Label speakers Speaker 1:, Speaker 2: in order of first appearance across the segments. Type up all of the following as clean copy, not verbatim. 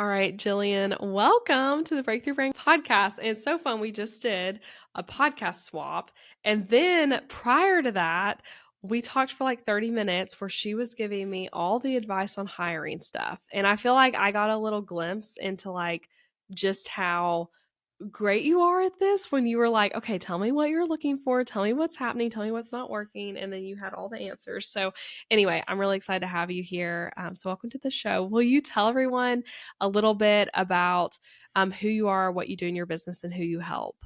Speaker 1: All right, Jillian, welcome to the Breakthrough Brain podcast. And it's so fun. We just did a podcast swap. And then prior to that, we talked for like 30 minutes where she was giving me all the advice on hiring stuff. And I feel like I got a little glimpse into like just how great you are at this when you were like, okay, tell me what you're looking for, tell me what's happening, tell me what's not working. And then you had all the answers. So, anyway, I'm really excited to have you here. So, welcome to the show. Will you tell everyone a little bit about who you are, what you do in your business, and who you help?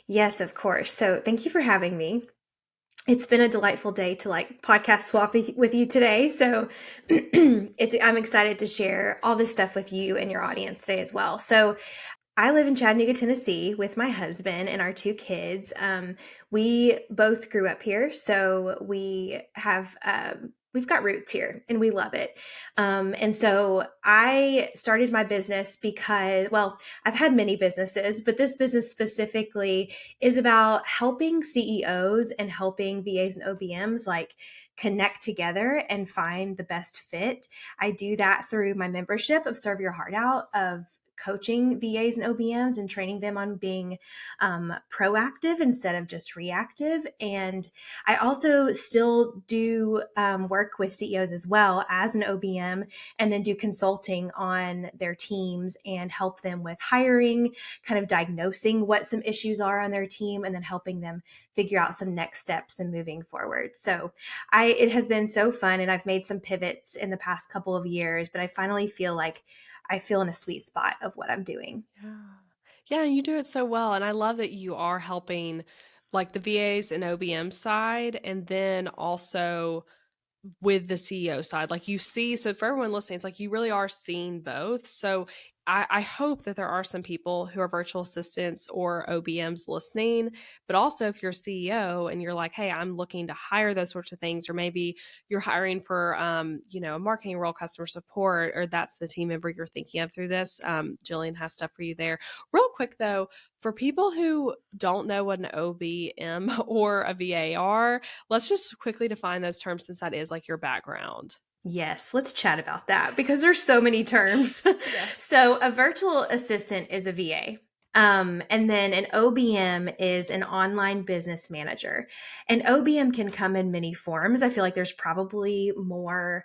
Speaker 2: Yes, of course. So thank you for having me. It's been a delightful day to podcast swap with you today. So I'm excited to share all this stuff with you and your audience today as well. So I live in Chattanooga, Tennessee with my husband and our two kids. We both grew up here, so we've got roots here and we love it. And so I started my business because, well, I've had many businesses, but this business specifically is about helping CEOs and helping VAs and OBMs connect together and find the best fit. I do that through my membership of Serve Your Heart Out, of coaching VAs and OBMs and training them on being proactive instead of just reactive. And I also still do work with CEOs as well as an OBM, and then do consulting on their teams and help them with hiring, kind of diagnosing what some issues are on their team, and then helping them figure out some next steps and moving forward. So it has been so fun, and I've made some pivots in the past couple of years, but I finally feel like I feel in a sweet spot of what I'm doing.
Speaker 1: Yeah. Yeah, and you do it so well. And I love that you are helping like the VAs and OBM side, and then also with the CEO side. Like you see, so for everyone listening, it's like you really are seeing both. So I hope that there are some people who are virtual assistants or OBMs listening, but also if you're a CEO and you're like, hey, I'm looking to hire those sorts of things, or maybe you're hiring for, a marketing role, customer support, or that's the team member you're thinking of through this. Jillian has stuff for you there. Real quick though, for people who don't know what an OBM or a VA are, let's just quickly define those terms since that is like your background.
Speaker 2: Yes, let's chat about that because there's so many terms.
Speaker 1: Yes.
Speaker 2: So, a virtual assistant is a VA. And then an OBM is an online business manager. An OBM can come in many forms. I feel like there's probably more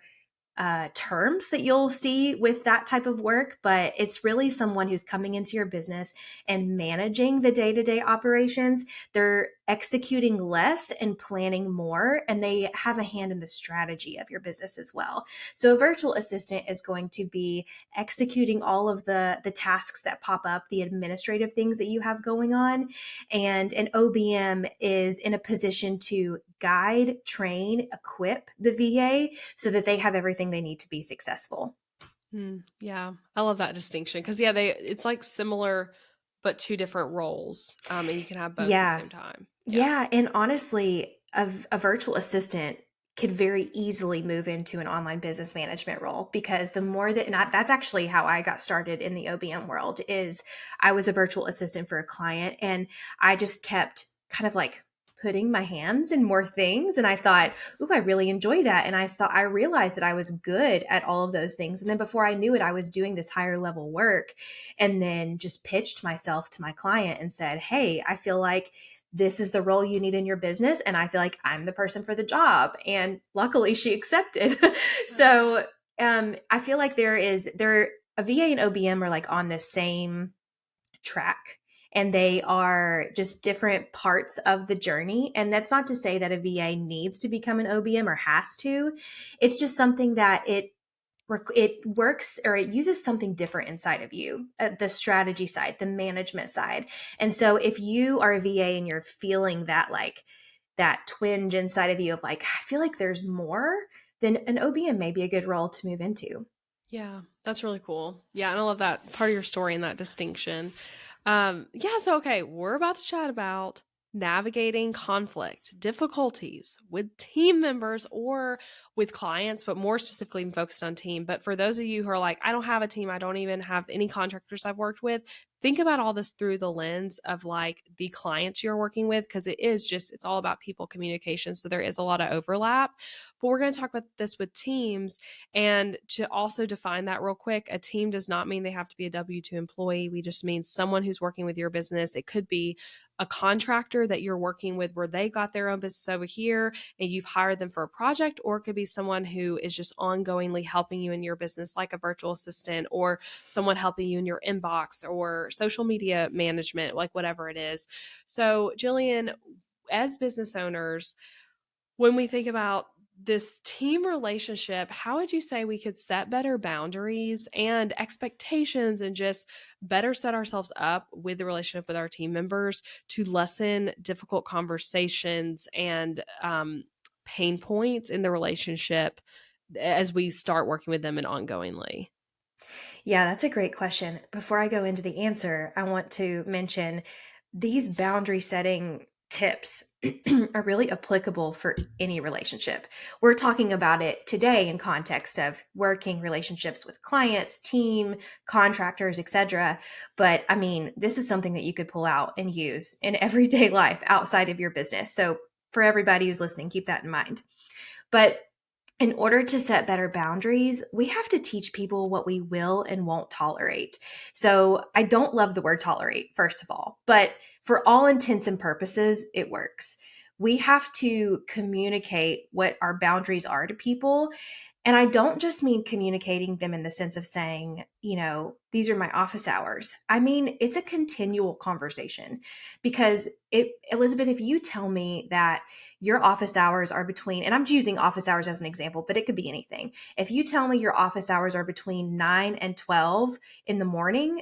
Speaker 2: terms that you'll see with that type of work, but it's really someone who's coming into your business and managing the day to day operations. They're executing less and planning more, and they have a hand in the strategy of your business as well. So, a virtual assistant is going to be executing all of the tasks that pop up, the administrative things that you have going on. And an OBM is in a position to guide, train, equip the VA so that they have everything they need to be successful.
Speaker 1: Yeah, I love that distinction because it's like similar but two different roles, and you can have both at the
Speaker 2: Yeah.
Speaker 1: same time. Yeah.
Speaker 2: Yeah. And honestly, a virtual assistant could very easily move into an online business management role, because the more that, not, that's actually how I got started in the OBM world. Is I was a virtual assistant for a client, and I just kept kind of like putting my hands in more things, and I thought, ooh, I really enjoy that. And I realized that I was good at all of those things, and then before I knew it, I was doing this higher level work, and then just pitched myself to my client and said, hey, I feel like this is the role you need in your business, and I feel like I'm the person for the job. And luckily she accepted. So I feel like a VA and OBM are like on the same track, and they are just different parts of the journey. And that's not to say that a VA needs to become an OBM or has to. It's just something that it works, or it uses something different inside of you, the strategy side, the management side. And so if you are a VA and you're feeling that twinge inside of you of like, I feel like there's more, then an OBM may be a good role to move into.
Speaker 1: Yeah, that's really cool. Yeah, and I love that part of your story and that distinction. Yeah, so okay, we're about to chat about navigating conflict, difficulties with team members or with clients, but more specifically focused on team. But for those of you who are like, I don't have a team, I don't even have any contractors I've worked with, think about all this through the lens of like the clients you're working with, because it's all about people communication. So there is a lot of overlap. But we're going to talk about this with teams. And to also define that real quick, a team does not mean they have to be a W-2 employee. We just mean someone who's working with your business. It could be a contractor that you're working with where they got their own business over here and you've hired them for a project, or it could be someone who is just ongoingly helping you in your business, like a virtual assistant or someone helping you in your inbox or social media management, like whatever it is. So, Jillian, as business owners, when we think about this team relationship, how would you say we could set better boundaries and expectations and just better set ourselves up with the relationship with our team members to lessen difficult conversations and pain points in the relationship as we start working with them and ongoingly?
Speaker 2: Yeah, that's a great question. Before I go into the answer, I want to mention these boundary setting tips are really applicable for any relationship. We're talking about it today in context of working relationships with clients, team, contractors, etc. But I mean, this is something that you could pull out and use in everyday life outside of your business. So for everybody who's listening, keep that in mind. But in order to set better boundaries, we have to teach people what we will and won't tolerate. So I don't love the word tolerate, first of all, but for all intents and purposes, it works. We have to communicate what our boundaries are to people. And I don't just mean communicating them in the sense of saying, these are my office hours. I mean, it's a continual conversation because Elizabeth, if you tell me that your office hours are between, and I'm using office hours as an example, but it could be anything. If you tell me your office hours are between 9 and 12 in the morning,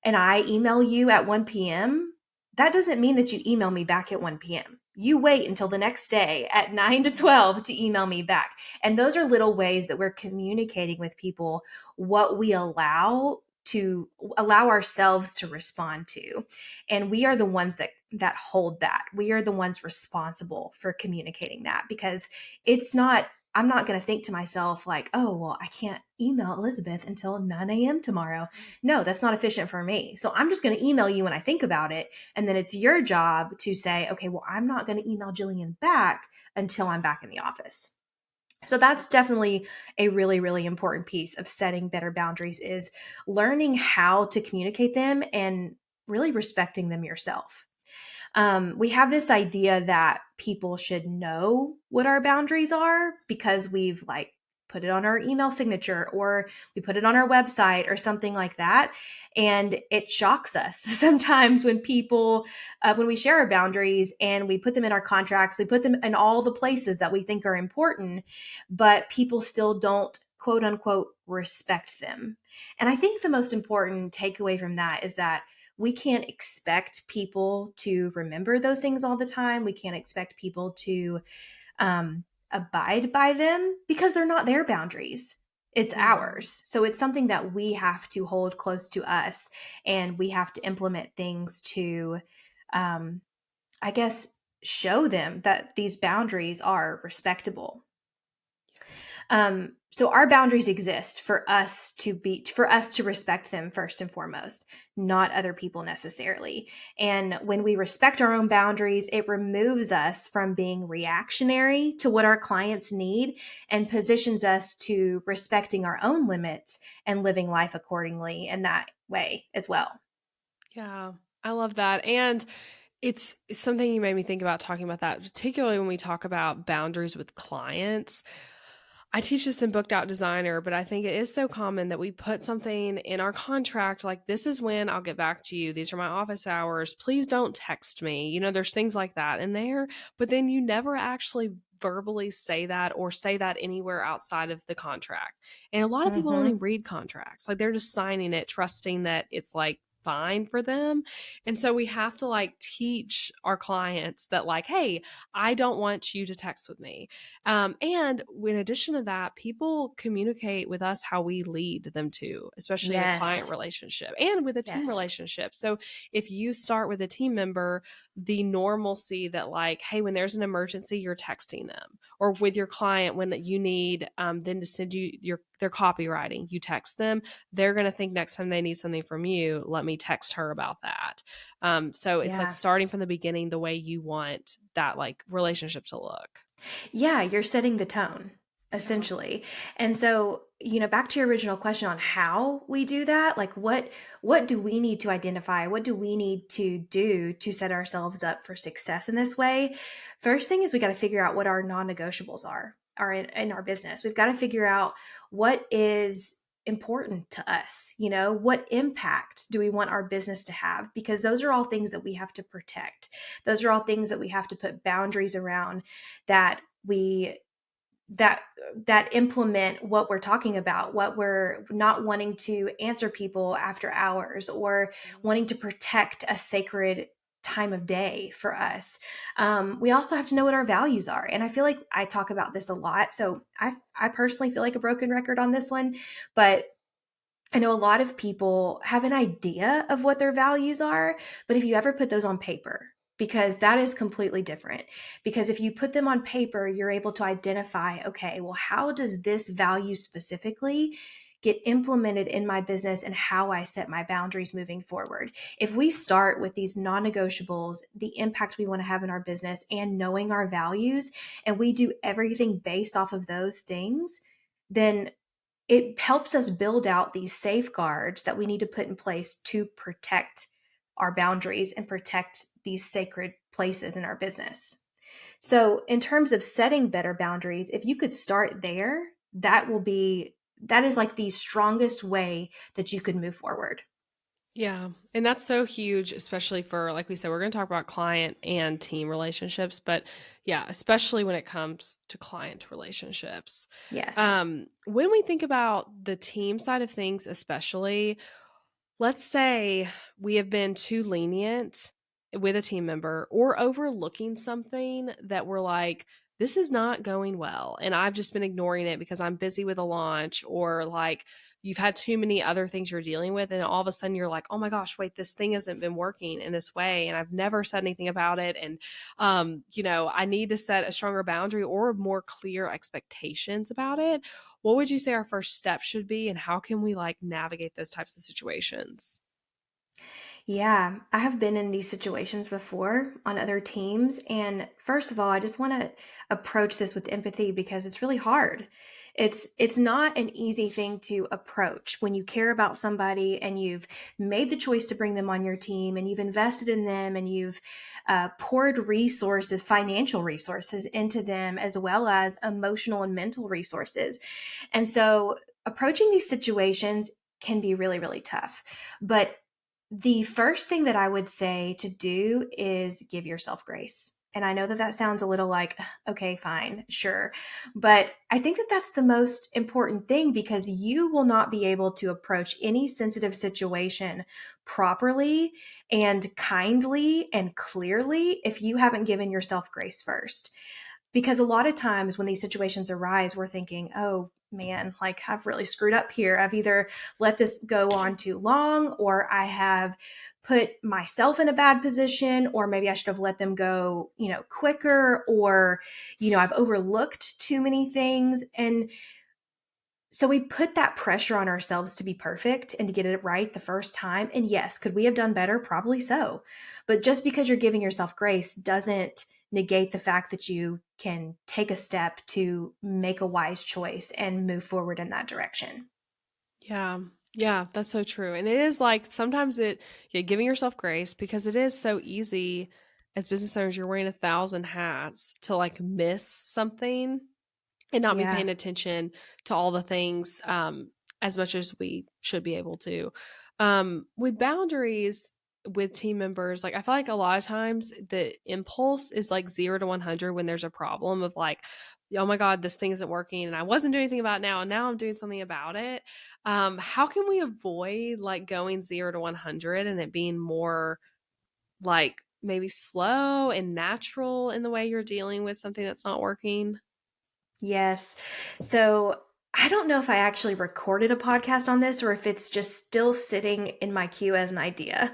Speaker 2: and I email you at 1 p.m., that doesn't mean that you email me back at 1 p.m. You wait until the next day at 9 to 12 to email me back. And those are little ways that we're communicating with people what we allow ourselves to respond to. And we are the ones that hold that. We are the ones responsible for communicating that, because I'm not going to think to myself like, oh, well, I can't email Elizabeth until 9 a.m. tomorrow. No, that's not efficient for me. So I'm just going to email you when I think about it. And then it's your job to say, okay, well, I'm not going to email Jillian back until I'm back in the office. So that's definitely a really, really important piece of setting better boundaries, is learning how to communicate them and really respecting them yourself. We have this idea that people should know what our boundaries are because we've put it on our email signature or we put it on our website or something like that. And it shocks us sometimes when when we share our boundaries and we put them in our contracts, we put them in all the places that we think are important, but people still don't quote unquote respect them. And I think the most important takeaway from that is that we can't expect people to remember those things all the time. We can't expect people to abide by them because they're not their boundaries. It's ours. So it's something that we have to hold close to us, and we have to implement things to, I guess, show them that these boundaries are respectable. So our boundaries exist for us to respect them first and foremost, not other people necessarily. And when we respect our own boundaries, it removes us from being reactionary to what our clients need and positions us to respecting our own limits and living life accordingly in that way as well.
Speaker 1: Yeah, I love that. And it's something you made me think about talking about that, particularly when we talk about boundaries with clients. I teach this in Booked Out Designer, but I think it is so common that we put something in our contract like, this is when I'll get back to you. These are my office hours. Please don't text me. There's things like that in there, but then you never actually verbally say that or say that anywhere outside of the contract. And a lot of people don't
Speaker 2: Mm-hmm.
Speaker 1: even read contracts. Like, they're just signing it, trusting that it's like fine for them. And so we have to teach our clients that hey, I don't want you to text with me. And in addition to that, people communicate with us how we lead them to, especially in a client
Speaker 2: Yes.
Speaker 1: relationship and with a team
Speaker 2: Yes.
Speaker 1: relationship. So if you start with a team member, the normalcy that hey, when there's an emergency, you're texting them, or with your client, when you need them to send you their copywriting, you text them. They're going to think next time they need something from you, let me text her about that. So it's
Speaker 2: Yeah.
Speaker 1: starting from the beginning, the way you want that relationship to look.
Speaker 2: Yeah, you're setting the tone,
Speaker 1: Yeah.
Speaker 2: essentially. And so, back to your original question on how we do that, like what do we need to identify? What do we need to do to set ourselves up for success in this way? First thing is we got to figure out what our non-negotiables are in our business. We've got to figure out what is important to us. What impact do we want our business to have? Because those are all things that we have to protect. Those are all things that we have to put boundaries around, that we that that implement what we're talking about, what we're not wanting to answer people after hours, or wanting to protect a sacred time of day for us. We also have to know what our values are, and I feel like I talk about this a lot, so I personally feel like a broken record on this one, but I know a lot of people have an idea of what their values are, but if you ever put those on paper, because that is completely different. Because if you put them on paper, you're able to identify, okay, well, how does this value specifically get implemented in my business and how I set my boundaries moving forward? If we start with these non negotiables, the impact we want to have in our business, and knowing our values, and we do everything based off of those things, then it helps us build out these safeguards that we need to put in place to protect our boundaries and protect these sacred places in our business. So, in terms of setting better boundaries, if you could start there, that is like the strongest way that you could move forward.
Speaker 1: Yeah. And that's so huge, especially for, like we said, we're going to talk about client and team relationships, but yeah, especially when it comes to client relationships.
Speaker 2: Yes.
Speaker 1: When we think about the team side of things, especially, let's say we have been too lenient with a team member or overlooking something that we're like, this is not going well. And I've just been ignoring it because I'm busy with a launch, or like you've had too many other things you're dealing with. And all of a sudden you're like, oh my gosh, wait, this thing hasn't been working in this way. And I've never said anything about it. And, I need to set a stronger boundary or more clear expectations about it. What would you say our first step should be, and how can we like navigate those types of situations?
Speaker 2: Yeah, I have been in these situations before on other teams. And first of all, I just want to approach this with empathy because it's really hard. It's not an easy thing to approach when you care about somebody and you've made the choice to bring them on your team and you've invested in them and you've poured resources, financial resources into them, as well as emotional and mental resources. And so approaching these situations can be really, really tough. But the first thing that I would say to do is give yourself grace. And I know that that sounds a little like, okay, fine, sure. But I think that that's the most important thing, because you will not be able to approach any sensitive situation properly and kindly and clearly if you haven't given yourself grace first. Because a lot of times when these situations arise, we're thinking, oh man, like I've really screwed up here. I've either let this go on too long, or I have put myself in a bad position, or maybe I should have let them go, quicker, or, I've overlooked too many things. And so we put that pressure on ourselves to be perfect and to get it right the first time. And yes, could we have done better? Probably so. But just because you're giving yourself grace doesn't negate the fact that you can take a step to make a wise choice and move forward in that direction.
Speaker 1: Yeah. Yeah, that's so true. And it is like sometimes giving yourself grace, because it is so easy as business owners, you're wearing 1,000 hats to like miss something and not be
Speaker 2: Yeah.
Speaker 1: paying attention to all the things as much as we should be able to. With boundaries with team members, like I feel like a lot of times the impulse is like 0 to 100 when there's a problem of like, oh my God, this thing isn't working and I wasn't doing anything about it now and now I'm doing something about it. How can we avoid like going 0 to 100 and it being more like maybe slow and natural in the way you're dealing with something that's not working?
Speaker 2: Yes. So I don't know if I actually recorded a podcast on this or if it's just still sitting in my queue as an idea,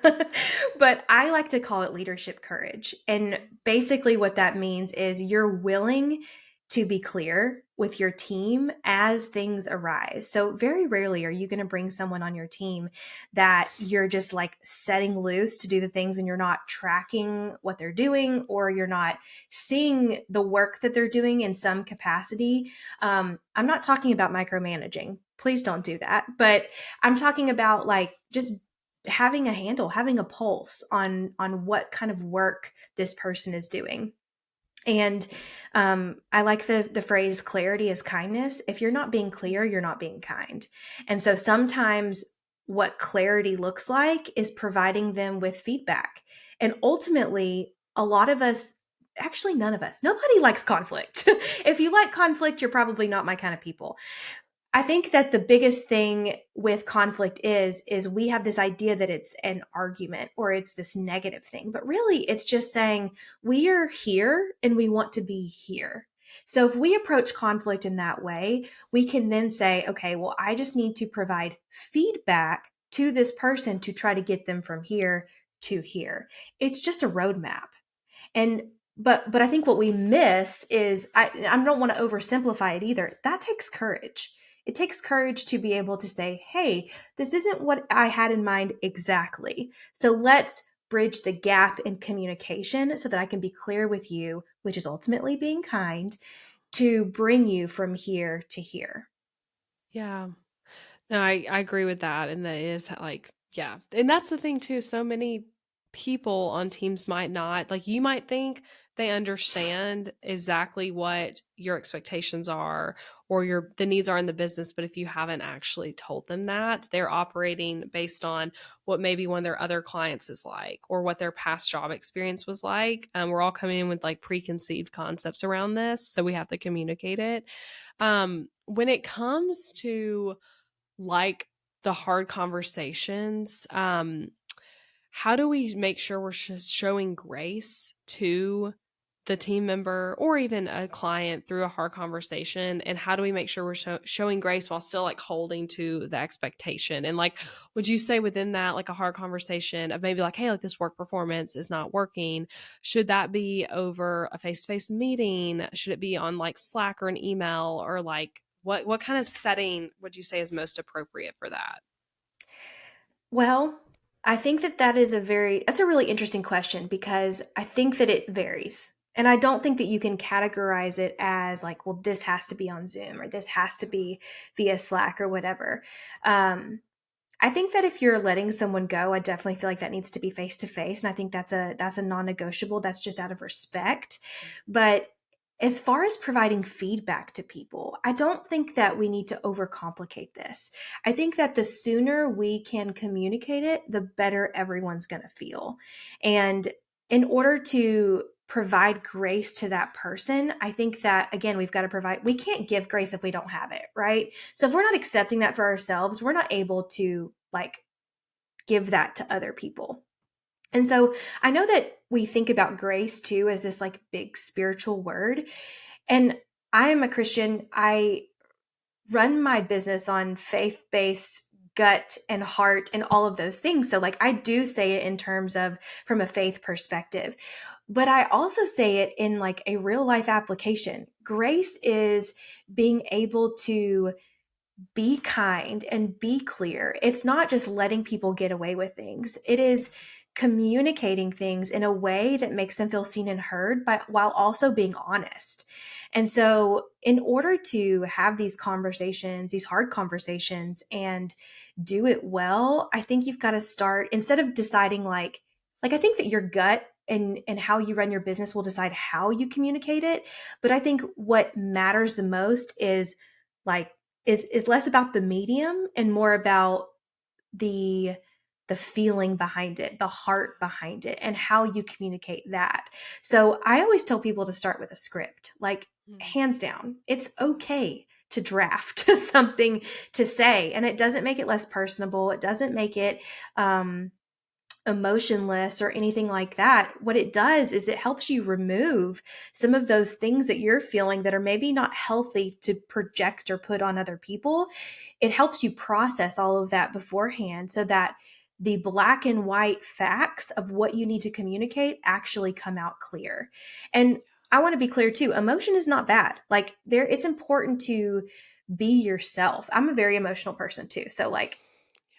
Speaker 2: but I like to call it leadership courage. And basically, what that means is you're willing to be clear. with your team as things arise. So very rarely are you going to bring someone on your team that you're just like setting loose to do the things and you're not tracking what they're doing, or you're not seeing the work that they're doing in some capacity. I'm not talking about micromanaging. Please don't do that. But I'm talking about like just having a handle, having a pulse on what kind of work this person is doing. And I like the phrase clarity is kindness. If you're not being clear, you're not being kind. And so sometimes what clarity looks like is providing them with feedback. And ultimately, a lot of us, actually, none of us, nobody likes conflict. If you like conflict, you're probably not my kind of people. I think that the biggest thing with conflict is we have this idea that it's an argument or it's this negative thing, but really it's just saying we are here and we want to be here. So if we approach conflict in that way, we can then say, okay, well, I just need to provide feedback to this person to try to get them from here to here. It's just a roadmap. And but I think what we miss is I don't want to oversimplify it either. That takes courage. It takes courage to be able to say, hey, this isn't what I had in mind exactly. So let's bridge the gap in communication so that I can be clear with you, which is ultimately being kind, to bring you from here to here.
Speaker 1: Yeah. No, I agree with that, and that is like yeah, and that's the thing too, so many people on teams might not like, you might think they understand exactly what your expectations are or your the needs are in the business, but if you haven't actually told them that, they're operating based on what maybe one of their other clients is like or what their past job experience was like. We're all coming in with like preconceived concepts around this, so we have to communicate it. When it comes to like the hard conversations, how do we make sure we're showing grace to the team member or even a client through a hard conversation, and how do we make sure we're showing grace while still like holding to the expectation? And like, would you say within that, like a hard conversation of maybe like, hey, like this work performance is not working, should that be over a face-to-face meeting? Should it be on like Slack or an email, or like what kind of setting would you say is most appropriate for that?
Speaker 2: Well, I think that that's a really interesting question because I think that it varies. And I don't think that you can categorize it as like, well, this has to be on Zoom or this has to be via Slack or whatever. Um, I think that if you're letting someone go, I definitely feel like that needs to be face to face, and I think that's a non-negotiable. That's just out of respect. But as far as providing feedback to people, I don't think that we need to overcomplicate this. I think that the sooner we can communicate it, the better everyone's going to feel. And in order to provide grace to that person, I think that again, we can't give grace if we don't have it, right? So if we're not accepting that for ourselves, we're not able to like give that to other people. And so I know that we think about grace too as this like big spiritual word. And I am a Christian. I run my business on faith based gut and heart and all of those things. So, like, I do say it in terms of from a faith perspective, but I also say it in like a real life application. Grace is being able to be kind and be clear. It's not just letting people get away with things. It is communicating things in a way that makes them feel seen and heard by while also being honest. And so in order to have these conversations, these hard conversations and do it well, I think you've got to start instead of deciding like I think that your gut and how you run your business will decide how you communicate it, but I think what matters the most is like is less about the medium and more about the the feeling behind it, the heart behind it, and how you communicate that. So I always tell people to start with a script. Like
Speaker 1: Mm.
Speaker 2: hands down, it's okay to draft something to say, and it doesn't make it less personable. It doesn't make it emotionless or anything like that. What it does is it helps you remove some of those things that you're feeling that are maybe not healthy to project or put on other people. It helps you process all of that beforehand so that the black and white facts of what you need to communicate actually come out clear. And I want to be clear too. Emotion is not bad. Like there, it's important to be yourself. I'm a very emotional person too. So like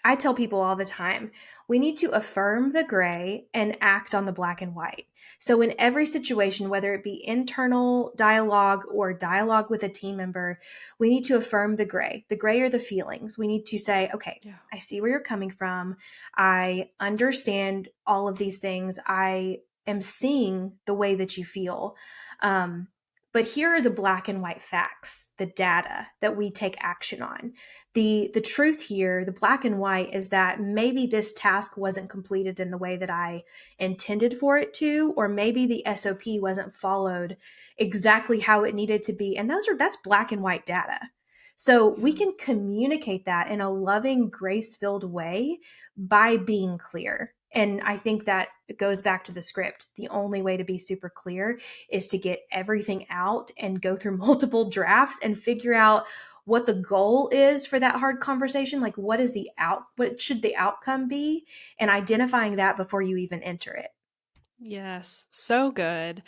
Speaker 2: I tell people all the time, we need to affirm the gray and act on the black and white. So, in every situation, whether it be internal dialogue or dialogue with a team member, we need to affirm the gray. The gray are the feelings. We need to say, okay,
Speaker 1: Yeah.
Speaker 2: I see where you're coming from. I understand all of these things. I am seeing the way that you feel. Um, but here are the black and white facts, the data that we take action on. The truth here, the black and white, is that maybe this task wasn't completed in the way that I intended for it to, or maybe the SOP wasn't followed exactly how it needed to be. And that's black and white data. So we
Speaker 1: Yeah.
Speaker 2: can communicate that in a loving, grace-filled way by being clear. And I think that it goes back to the script. The only way to be super clear is to get everything out and go through multiple drafts and figure out what the goal is for that hard conversation. Like what should the outcome be, and identifying that before you even enter it.
Speaker 1: Yes, so good.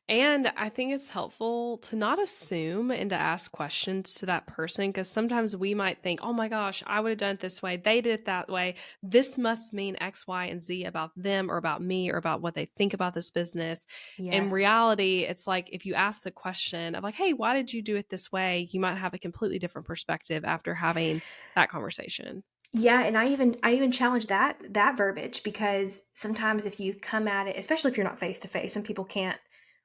Speaker 1: And I think it's helpful to not assume and to ask questions to that person because sometimes we might think, oh my gosh, I would have done it this way. They did it that way. This must mean X, Y, and Z about them or about me or about what they think about this business. In
Speaker 2: Yes.
Speaker 1: reality, it's like if you ask the question of, like, hey, why did you do it this way? You might have a completely different perspective after having that conversation.
Speaker 2: Yeah, and I even challenge that verbiage, because sometimes if you come at it, especially if you're not face to face and people can't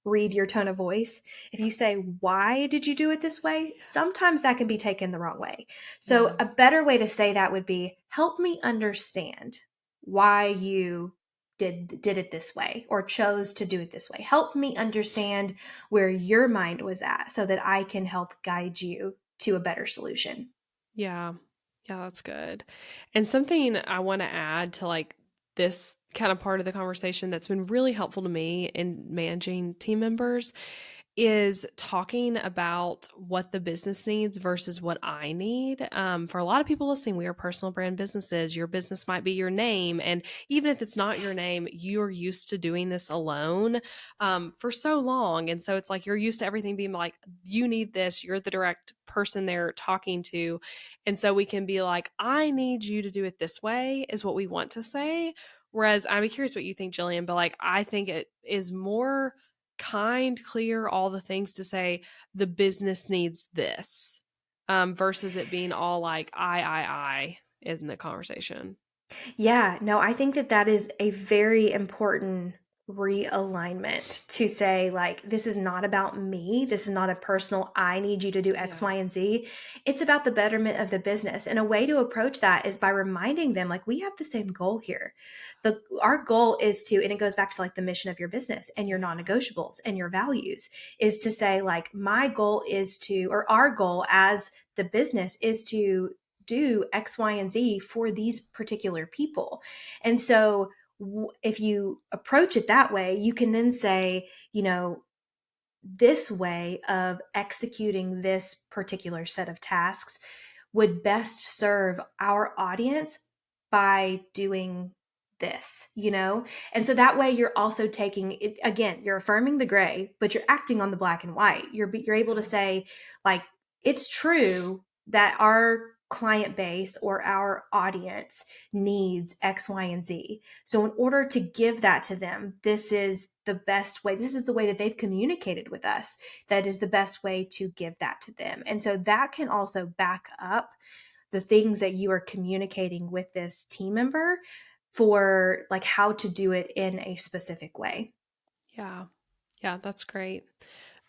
Speaker 2: read your tone of voice, if you say, "Why did you do it this way?" sometimes that can be taken the wrong way. So
Speaker 1: Yeah.
Speaker 2: a better way to say that would be, "Help me understand why you did it this way or chose to do it this way. Help me understand where your mind was at so that I can help guide you to a better solution."
Speaker 1: Yeah. Yeah, that's good. And something I want to add to like this kind of part of the conversation that's been really helpful to me in managing team members is talking about what the business needs versus what I need. For a lot of people listening, we are personal brand businesses. Your business might be your name. And even if it's not your name, you're used to doing this alone for so long. And so it's like you're used to everything being like, you need this, you're the direct person they're talking to. And so we can be like, I need you to do it this way, is what we want to say. Whereas I'm curious what you think, Jillian, but like, I think it is more kind, clear, all the things to say the business needs this, versus it being all like I in the conversation.
Speaker 2: Yeah, no, I think that that is a very important realignment to say, like, this is not about me. This is not a personal, I need you to do X,
Speaker 1: Yeah.
Speaker 2: Y, and Z. It's about the betterment of the business. And a way to approach that is by reminding them, like, we have the same goal here. Our goal is to, and it goes back to like the mission of your business and your non negotiables and your values, is to say, like, my goal is to, or our goal as the business is to do X, Y, and Z for these particular people. And so if you approach it that way, you can then say, this way of executing this particular set of tasks would best serve our audience by doing this. And so that way you're also taking it, again, you're affirming the gray, but you're acting on the black and white. You're able to
Speaker 1: Yeah.
Speaker 2: say, like, it's true that our client base or our audience needs X, Y, and Z. So in order to give that to them, this is the best way. This is the way that they've communicated with us. That is the best way to give that to them. And so that can also back up the things that you are communicating with this team member for, like, how to do it in a specific way.
Speaker 1: Yeah. Yeah, that's great.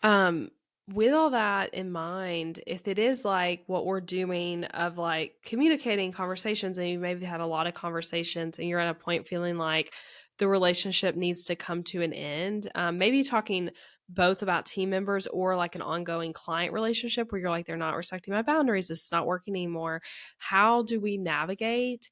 Speaker 1: Um, with all that in mind, if it is like what we're doing of like communicating conversations, and you maybe had a lot of conversations and you're at a point feeling like the relationship needs to come to an end, maybe talking both about team members or like an ongoing client relationship where you're like, they're not respecting my boundaries, this is not working anymore. How do we navigate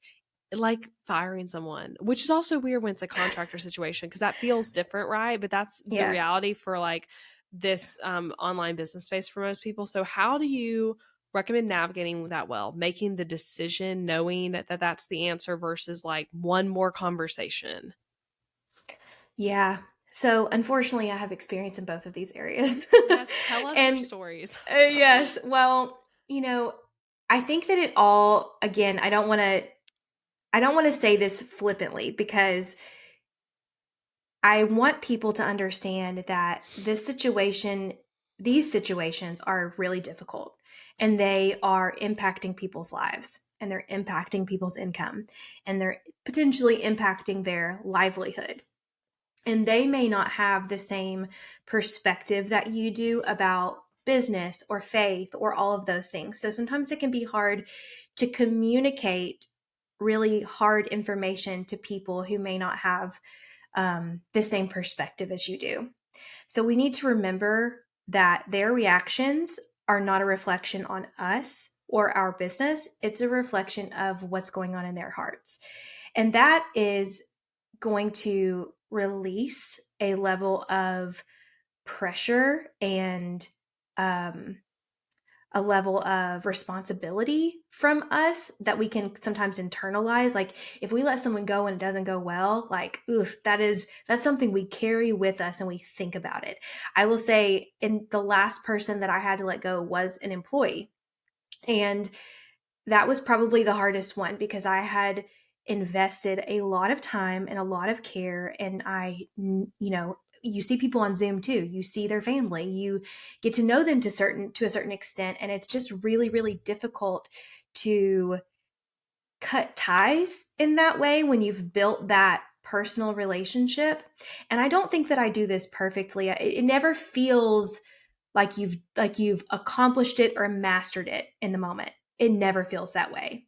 Speaker 1: like firing someone, which is also weird when it's a contractor situation because that feels different, right? But that's the
Speaker 2: Yeah.
Speaker 1: reality for like this online business space for most people. So, how do you recommend navigating that well, making the decision, knowing that that's the answer versus like one more conversation?
Speaker 2: Yeah. So, unfortunately, I have experience in both of these areas.
Speaker 1: Yes, tell us your
Speaker 2: And
Speaker 1: stories.
Speaker 2: yes, well, I think that it all, again, I don't want to say this flippantly because I want people to understand that these situations are really difficult and they are impacting people's lives and they're impacting people's income and they're potentially impacting their livelihood. And they may not have the same perspective that you do about business or faith or all of those things. So sometimes it can be hard to communicate really hard information to people who may not have the same perspective as you do. So we need to remember that their reactions are not a reflection on us or our business, it's a reflection of what's going on in their hearts. And that is going to release a level of pressure and um, a level of responsibility from us that we can sometimes internalize. Like if we let someone go and it doesn't go well, like, oof, that's something we carry with us and we think about it. I will say, in the last person that I had to let go was an employee. And that was probably the hardest one because I had invested a lot of time and a lot of care. And you see people on Zoom too. You see their family. You get to know them to a certain extent. And it's just really, really difficult to cut ties in that way when you've built that personal relationship. And I don't think that I do this perfectly. It never feels like you've accomplished it or mastered it in the moment. It never feels that way.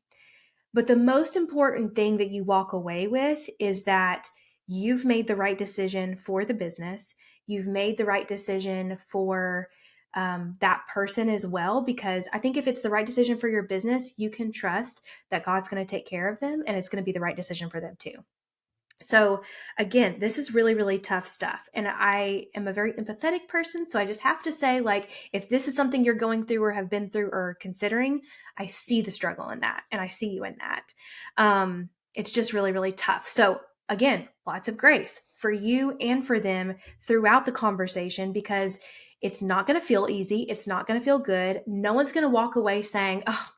Speaker 2: But the most important thing that you walk away with is that you've made the right decision for the business. You've made the right decision for that person as well. Because I think if it's the right decision for your business, you can trust that God's going to take care of them and it's going to be the right decision for them too. So, again, this is really, really tough stuff. And I am a very empathetic person. So I just have to say, like, if this is something you're going through or have been through or considering, I see the struggle in that and I see you in that. It's just really, really tough. So, again, lots of grace for you and for them throughout the conversation because it's not going to feel easy. It's not going to feel good. No one's going to walk away saying, oh,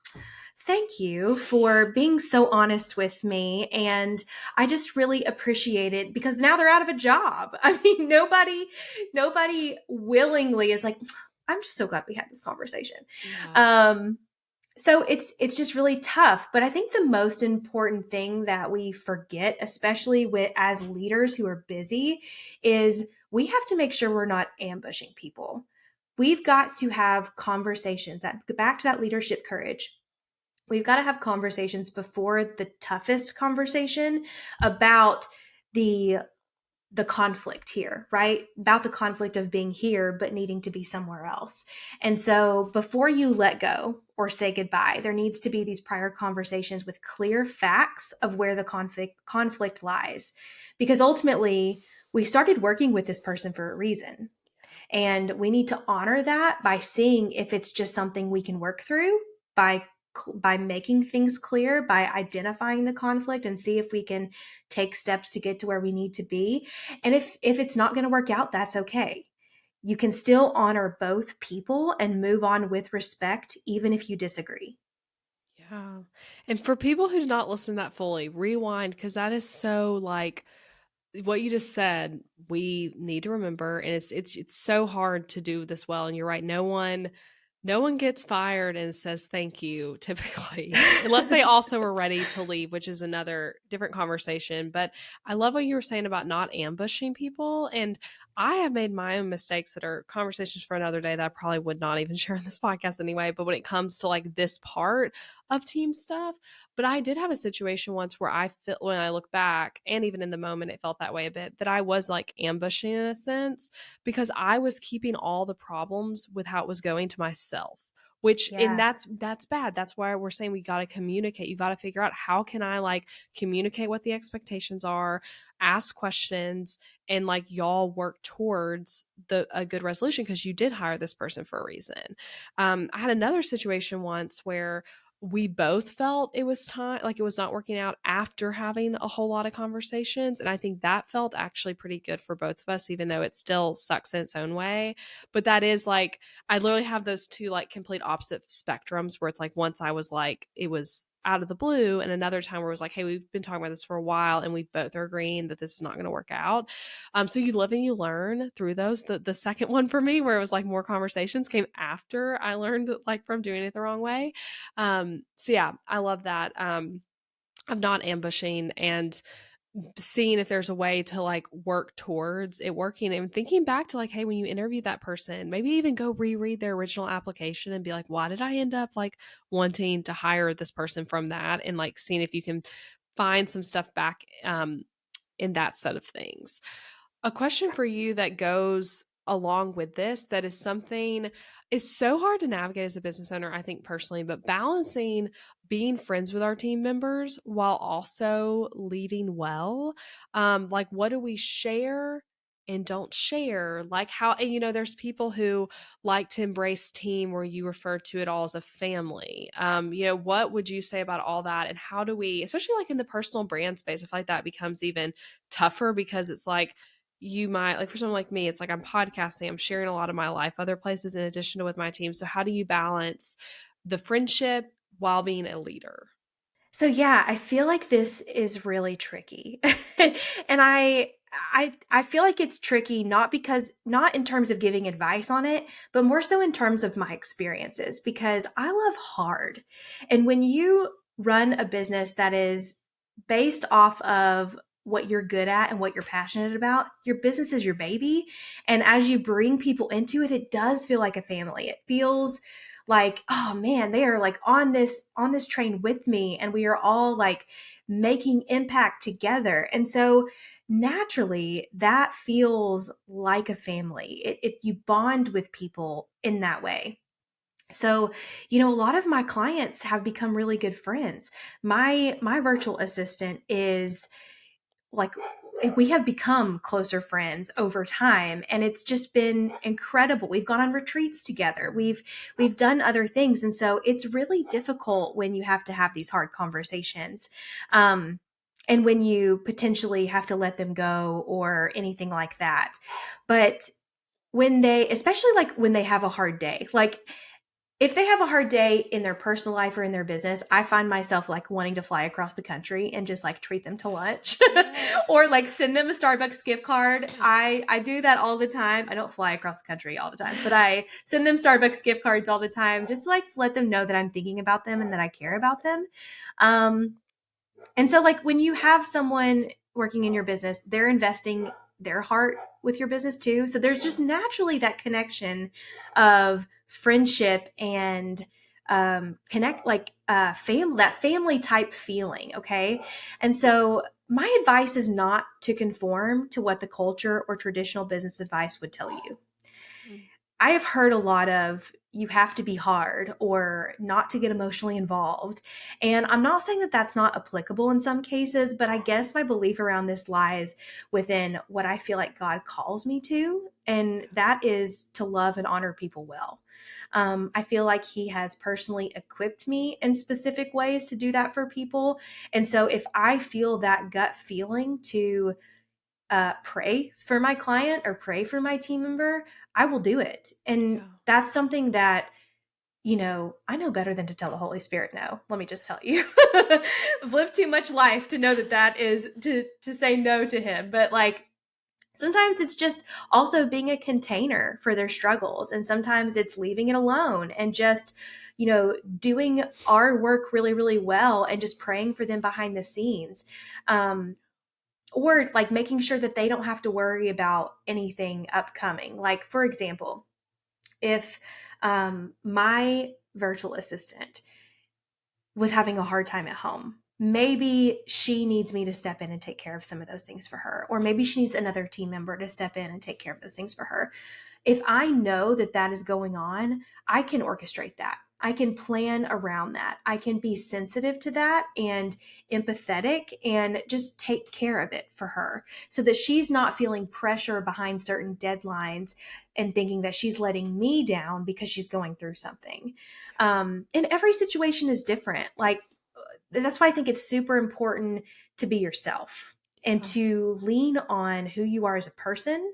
Speaker 2: thank you for being so honest with me. And I just really appreciate it because now they're out of a job. I mean, nobody willingly is like, I'm just so glad we had this conversation.
Speaker 1: Yeah.
Speaker 2: Um, so it's just really tough. But I think the most important thing that we forget, especially with as leaders who are busy, is we have to make sure we're not ambushing people. We've got to have conversations that back to that leadership courage. We've got to have conversations before the toughest conversation about the the conflict here, right? About the conflict of being here but needing to be somewhere else. And so before you let go or say goodbye, there needs to be these prior conversations with clear facts of where the conflict lies. Because ultimately, we started working with this person for a reason. And we need to honor that by seeing if it's just something we can work through by by making things clear, by identifying the conflict and see if we can take steps to get to where we need to be. And if it's not going to work out, that's okay. You can still honor both people and move on with respect even if you disagree.
Speaker 1: Yeah. And for people who did not listen to that fully, rewind because that is so like what you just said, we need to remember, and it's so hard to do this well. And you're right, no one gets fired and says thank you typically, unless they also are ready to leave, which is another different conversation. But I love what you were saying about not ambushing people. And I have made my own mistakes that are conversations for another day that I probably would not even share in this podcast anyway. But when it comes to like this part of team stuff, but I did have a situation once where I feel when I look back, and even in the moment, it felt that way a bit, that I was like ambushing in a sense because I was keeping all the problems with how it was going to myself. Which and
Speaker 2: Yeah.
Speaker 1: that's bad. That's why we're saying we got to communicate. You got to figure out how can I like communicate what the expectations are, ask questions, and like y'all work towards the a good resolution because you did hire this person for a reason. I had another situation once where we both felt it was time, like it was not working out after having a whole lot of conversations. And I think that felt actually pretty good for both of us, even though it still sucks in its own way. But that is like, I literally have those two like complete opposite spectrums where it's like once I was like, it was out of the blue, and another time where it was like, hey, we've been talking about this for a while and we both are agreeing that this is not going to work out. So you live and you learn through those. The second one for me, where it was like more conversations, came after I learned like from doing it the wrong way. So yeah, I love that. I'm not ambushing and seeing if there's a way to like work towards it working and thinking back to like, hey, when you interview that person, maybe even go reread their original application and be like, why did I end up like wanting to hire this person from that? And like seeing if you can find some stuff back in that set of things. A question for you that goes along with this, that is something, it's so hard to navigate as a business owner, I think personally, but balancing being friends with our team members while also leading well. Like, what do we share and don't share? Like, how, and there's people who like to embrace team where you refer to it all as a family. What would you say about all that? And how do we, especially like in the personal brand space, I feel like that becomes even tougher because it's like, you might like for someone like me, it's like I'm podcasting, I'm sharing a lot of my life other places in addition to with my team. So how do you balance the friendship while being a leader?
Speaker 2: So yeah, I feel like this is really tricky. And I feel like it's tricky not in terms of giving advice on it, but more so in terms of my experiences because I love hard. And when you run a business that is based off of what you're good at and what you're passionate about, your business is your baby. And as you bring people into it, it does feel like a family. It feels like, oh man, they are like on this train with me and we are all like making impact together. And so naturally that feels like a family. If you bond with people in that way. So, a lot of my clients have become really good friends. My virtual assistant is like we have become closer friends over time, and it's just been incredible. We've gone on retreats together. We've done other things, and so it's really difficult when you have to have these hard conversations, and when you potentially have to let them go or anything like that. But when they, especially like when they have a hard day, like if they have a hard day in their personal life or in their business, I find myself like wanting to fly across the country and just like treat them to lunch
Speaker 1: Yes.
Speaker 2: or like send them a Starbucks gift card. I do that all the time. I don't fly across the country all the time, but I send them Starbucks gift cards all the time just to like let them know that I'm thinking about them and that I care about them. Um, and so, like, when you have someone working in your business, they're investing their heart with your business too. So there's just naturally that connection of friendship and connect, like that family type feeling. Okay. And so my advice is not to conform to what the culture or traditional business advice would tell you.
Speaker 1: Mm,
Speaker 2: I have heard a lot of you have to be hard or not to get emotionally involved. And I'm not saying that that's not applicable in some cases, but I guess my belief around this lies within what I feel like God calls me to. And that is to love and honor people well. I feel like He has personally equipped me in specific ways to do that for people. And so if I feel that gut feeling to pray for my client or pray for my team member, I will do it. And
Speaker 1: yeah.
Speaker 2: that's something that, I know better than to tell the Holy Spirit no. Let me just tell you. I've lived too much life to know that that is to say no to him. But like sometimes it's just also being a container for their struggles. And sometimes it's leaving it alone and just, doing our work really, really well and just praying for them behind the scenes. Or like making sure that they don't have to worry about anything upcoming. Like, for example, if my virtual assistant was having a hard time at home, maybe she needs me to step in and take care of some of those things for her. Or maybe she needs another team member to step in and take care of those things for her. If I know that that is going on, I can orchestrate that. I can plan around that. I can be sensitive to that and empathetic and just take care of it for her so that she's not feeling pressure behind certain deadlines and thinking that she's letting me down because she's going through something. And every situation is different. Like, that's why I think it's super important to be yourself and
Speaker 1: Yeah.
Speaker 2: to lean on who you are as a person.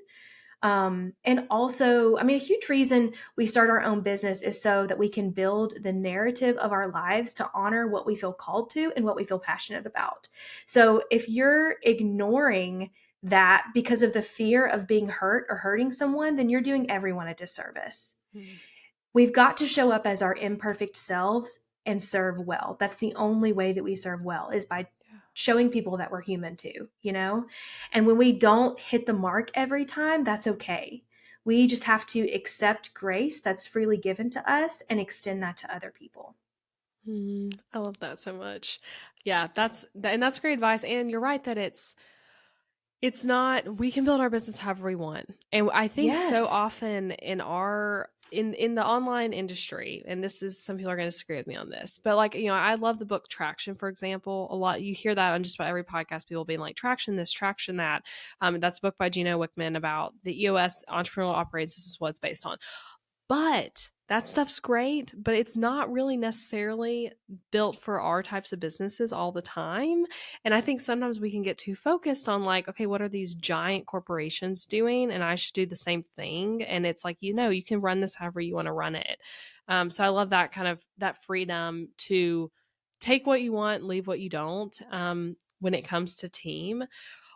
Speaker 2: And also, I mean, a huge reason we start our own business is so that we can build the narrative of our lives to honor what we feel called to and what we feel passionate about. So if you're ignoring that because of the fear of being hurt or hurting someone, then you're doing everyone a disservice.
Speaker 1: Mhm.
Speaker 2: We've got to show up as our imperfect selves and serve well. That's the only way that we serve well, is by
Speaker 1: Yeah.
Speaker 2: showing people that we're human too, you know? And when we don't hit the mark every time, that's okay. We just have to accept grace that's freely given to us and extend that to other people.
Speaker 1: I love that so much. Yeah, that's great advice. And you're right that it's not, we can build our business however we want. And I think so
Speaker 2: Yes.
Speaker 1: often in the online industry, and this is, some people are going to disagree with me on this, but like, I love the book Traction, for example. A lot, you hear that on just about every podcast, people being like, traction this, traction that. That's a book by Gino Wickman about the EOS entrepreneurial operates. This is what it's based on. But that stuff's great, but it's not really necessarily built for our types of businesses all the time. And I think sometimes we can get too focused on like, okay, what are these giant corporations doing? And I should do the same thing. And it's like, you can run this however you want to run it. So I love that kind of that freedom to take what you want, leave what you don't, when it comes to team.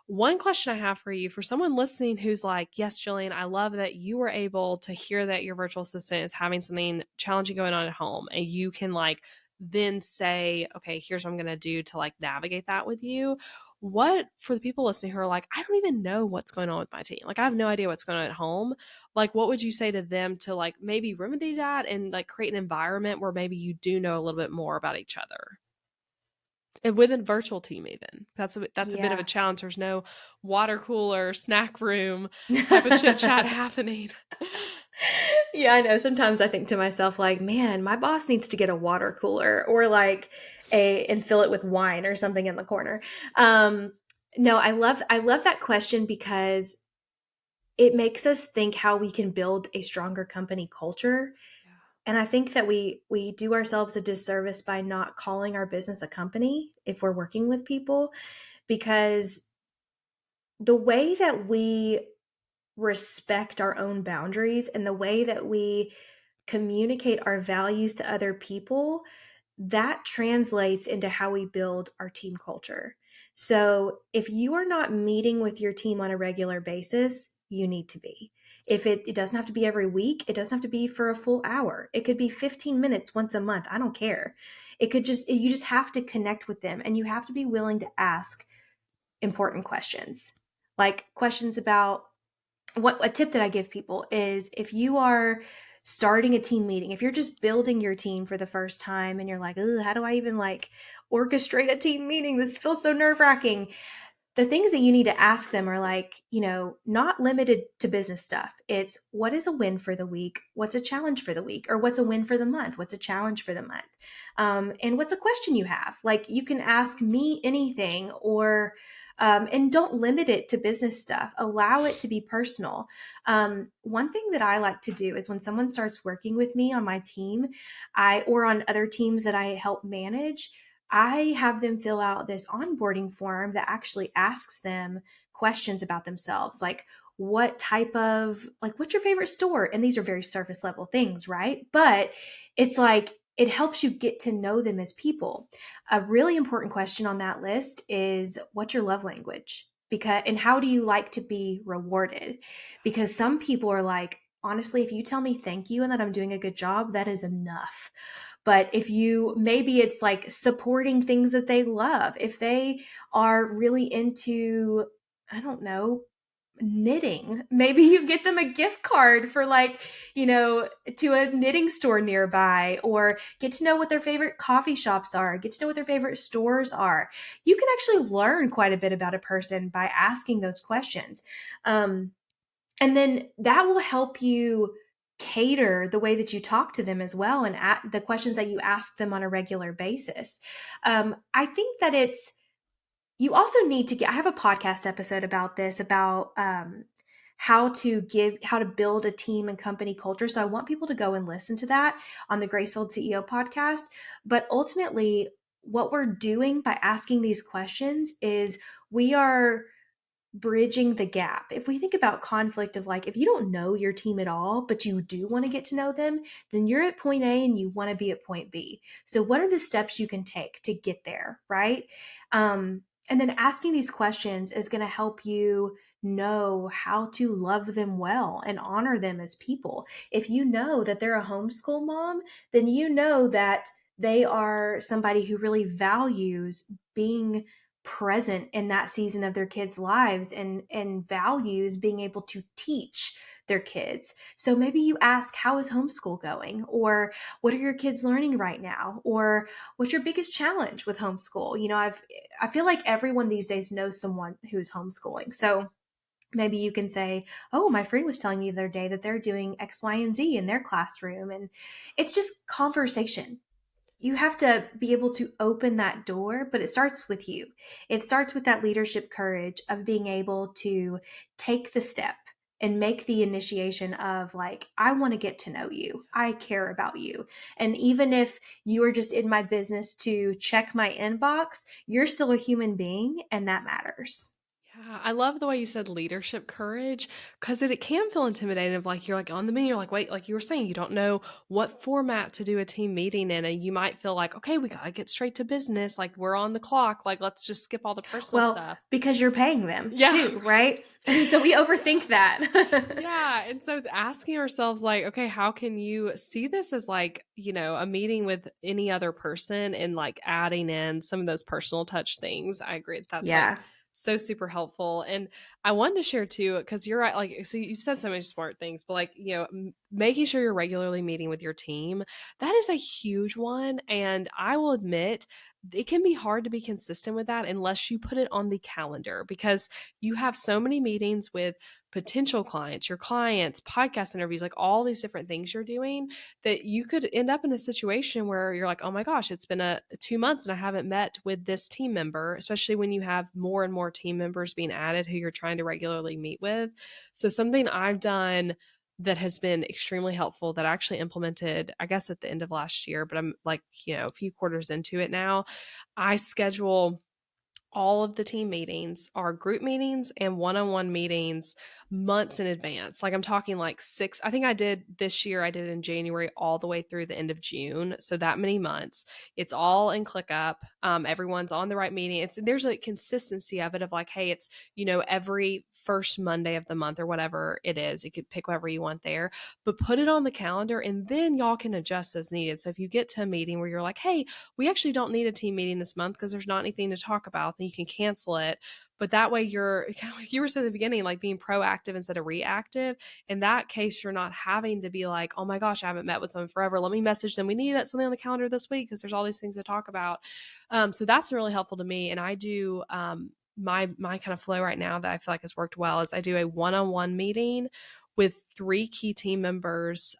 Speaker 1: One question I have for you, for someone listening who's like, yes, Jillian, I love that you were able to hear that your virtual assistant is having something challenging going on at home, and you can like then say, okay, here's what I'm going to do to like navigate that with you. What, for the people listening who are like, I don't even know what's going on with my team, like I have no idea what's going on at home, like what would you say to them to like maybe remedy that and like create an environment where maybe you do know a little bit more about each other? And with a virtual team, even that's a bit of a
Speaker 2: Yeah.
Speaker 1: challenge. There's no water cooler, snack room type of chit chat happening.
Speaker 2: Yeah, I know. Sometimes I think to myself, like, man, my boss needs to get a water cooler or like and fill it with wine or something in the corner. Um, no, I love that question because it makes us think how we can build a stronger company culture. And I think that we do ourselves a disservice by not calling our business a company if we're working with people, because the way that we respect our own boundaries and the way that we communicate our values to other people, that translates into how we build our team culture. So if you are not meeting with your team on a regular basis, you need to be. If it doesn't have to be every week, it doesn't have to be for a full hour. It could be 15 minutes once a month. I don't care. It could just, you just have to connect with them and you have to be willing to ask important questions. Like questions about, what a tip that I give people is, if you are starting a team meeting, if you're just building your team for the first time and you're like, oh, how do I even like orchestrate a team meeting? This feels so nerve wracking. The things that you need to ask them are like, not limited to business stuff. It's, what is a win for the week? What's a challenge for the week? Or what's a win for the month? What's a challenge for the month? And what's a question you have? Like, you can ask me anything, or and don't limit it to business stuff. Allow it to be personal. One thing that I like to do is when someone starts working with me on my team, or on other teams that I help manage, I have them fill out this onboarding form that actually asks them questions about themselves, like what's your favorite store? And these are very surface level things, right? But it's like, it helps you get to know them as people. A really important question on that list is, what's your love language? And how do you like to be rewarded? Because some people are like, honestly, if you tell me thank you and that I'm doing a good job, that is enough. But if you, maybe it's like supporting things that they love. If they are really into, I don't know, knitting, maybe you get them a gift card for like, to a knitting store nearby, or get to know what their favorite coffee shops are, get to know what their favorite stores are. You can actually learn quite a bit about a person by asking those questions. And then that will help you cater the way that you talk to them as well, and the questions that you ask them on a regular basis. I think that you also need to get, I have a podcast episode about this, about how to build a team and company culture. So I want people to go and listen to that on the Gracefield CEO podcast. But ultimately, what we're doing by asking these questions is we are bridging the gap. If we think about conflict of like, if you don't know your team at all, but you do want to get to know them, then you're at point A and you want to be at point B. So what are the steps you can take to get there, right? And then asking these questions is going to help you know how to love them well and honor them as people. If you know that they're a homeschool mom, then you know that they are somebody who really values being present in that season of their kids' lives, and values being able to teach their kids. So maybe you ask, how is homeschool going? Or what are your kids learning right now? Or what's your biggest challenge with homeschool? I feel like everyone these days knows someone who's homeschooling. So maybe you can say, oh, my friend was telling me the other day that they're doing X, Y, and Z in their classroom. And it's just conversation. You have to be able to open that door, but it starts with you. It starts with that leadership courage of being able to take the step and make the initiation of like, I want to get to know you. I care about you. And even if you are just in my business to check my inbox, you're still a human being, and that matters.
Speaker 1: Yeah, I love the way you said leadership courage, because it can feel intimidating. Of like you're like on the menu, you're like, wait, like you were saying, you don't know what format to do a team meeting in, and you might feel like, okay, we gotta get straight to business, like we're on the clock, like let's just skip all the personal
Speaker 2: Well,
Speaker 1: stuff.
Speaker 2: because you're paying them
Speaker 1: Yeah.
Speaker 2: too, right? So we overthink that.
Speaker 1: Yeah, and so asking ourselves like, okay, how can you see this as like, a meeting with any other person, and like adding in some of those personal touch things. I agree. That's like
Speaker 2: Yeah.
Speaker 1: so super helpful. And I wanted to share too, because you're right, like, so you've said so many smart things, but like, making sure you're regularly meeting with your team, that is a huge one. And I will admit, it can be hard to be consistent with that unless you put it on the calendar, because you have so many meetings with potential clients, your clients, podcast interviews, like all these different things you're doing, that you could end up in a situation where you're like, oh my gosh, it's been 2 months and I haven't met with this team member, especially when you have more and more team members being added who you're trying to regularly meet with. So something I've done that has been extremely helpful, that I actually implemented, I guess, at the end of last year, but I'm like, a few quarters into it now. I schedule all of the team meetings, are group meetings and one-on-one meetings, months in advance. Like I'm talking like I think I did this year, I did in January all the way through the end of June. So that many months. It's all in ClickUp. Everyone's on the right meeting. There's a consistency of it, of like, hey, it's, every first Monday of the month or whatever it is. You could pick whatever you want there, but put it on the calendar and then y'all can adjust as needed. So if you get to a meeting where you're like, hey, we actually don't need a team meeting this month because there's not anything to talk about, then you can cancel it. But that way you're kind of like you were saying at the beginning, like being proactive instead of reactive. In that case, you're not having to be like, oh my gosh, I haven't met with someone forever. Let me message them. We need something on the calendar this week because there's all these things to talk about. So that's really helpful to me. And I do my kind of flow right now that I feel like has worked well is I do a one-on-one meeting with 3 key team members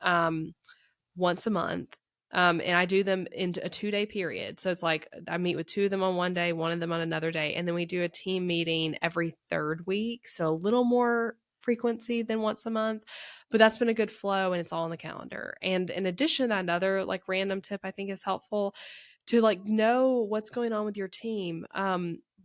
Speaker 1: once a month. And I do them in a 2-day period. So it's like I meet with 2 of them on one day, one of them on another day. And then we do a team meeting every third week. So a little more frequency than once a month. But that's been a good flow, and it's all on the calendar. And in addition to that, another like random tip I think is helpful to like know what's going on with your team.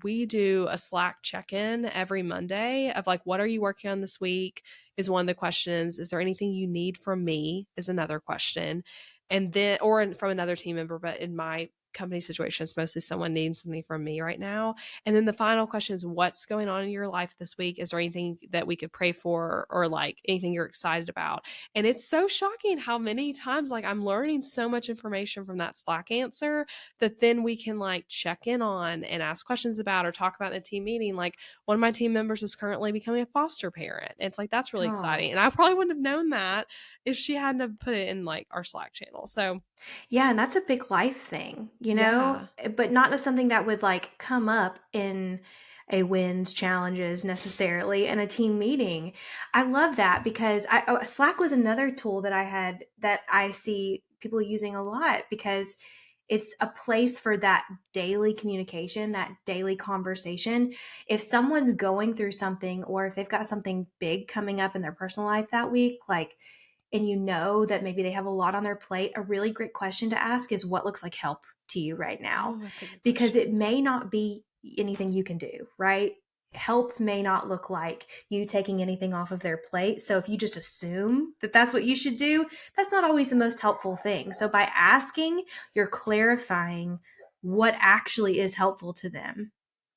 Speaker 1: We do a Slack check-in every Monday of like, what are you working on this week is one of the questions. Is there anything you need from me is another question. And then, or from another team member, but in my company situation, it's mostly someone needing something from me right now. And then the final question is, what's going on in your life this week? Is there anything that we could pray for, or like anything you're excited about? And it's so shocking how many times like I'm learning so much information from that Slack answer that then we can like check in on and ask questions about or talk about in a team meeting. Like one of my team members is currently becoming a foster parent. And it's like, that's really
Speaker 2: Oh.
Speaker 1: exciting. And I probably wouldn't have known that if she hadn't have put it in like our Slack channel. So
Speaker 2: Yeah, and that's a big life thing,
Speaker 1: yeah.
Speaker 2: but not as something that would like come up in a wins, challenges necessarily in a team meeting. I love that because Slack was another tool that I had that I see people using a lot because it's a place for that daily communication, that daily conversation. If someone's going through something or if they've got something big coming up in their personal life that week, like, and you know that maybe they have a lot on their plate, a really great question to ask is what looks like help to you right now?
Speaker 1: Oh, that's a good
Speaker 2: Because it
Speaker 1: question.
Speaker 2: may not be anything you can do, right? Help may not look like you taking anything off of their plate. So if you just assume that that's what you should do, that's not always the most helpful thing. So by asking, you're clarifying what actually is helpful to them.